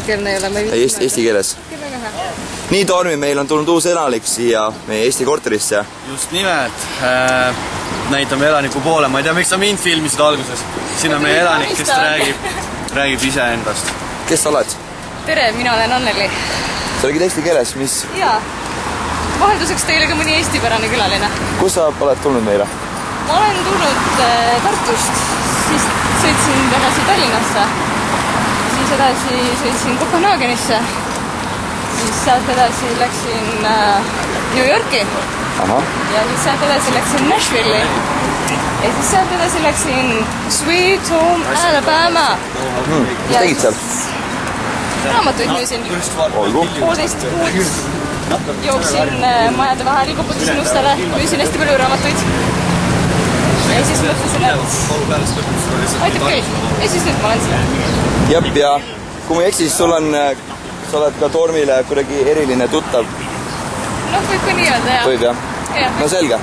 Keelne ei ole, ma ei Eesti keeles. Nii, Tormi, meil on tulnud uus elanik siia meie Eesti korterisse. Just nimelt. Näitame elaniku poole. Ma ei tea, miks sa mind filmisid alguses. Siin on meie elanik, kes räägib ise endast. Kes sa oled? Tere, mina olen Anneli. Sa räägid eesti keeles, mis? Jaa. Vahelduseks teile ka mõni eestipärane külaline. Kus sa oled tulnud meile? Ma olen tulnud Tartust, siis sõitsin tagasi Tallinnasse, siis edasi sõitsin Kopenhaagenisse, siis sealt edasi läksin New Yorki ja siis sealt edasi läksin Nashville'i ja siis sealt edasi läksin Sweet Home Alabama. Mis tegid seal? Raamatuid müüsin. Olgu. 1,5 kuud jooksin majade vahel, koputasin ustele, müüsin hästi palju raamatuid. Ja siis mõtlesin, et aitab küll. Ja siis nüüd ma olen siin. Jep, ja kui ma ei eksi, siis sa oled ka Tormile kuidagi eriline tuttav. Noh, võib ka nii öelda, jah. Võib, jah? No selge.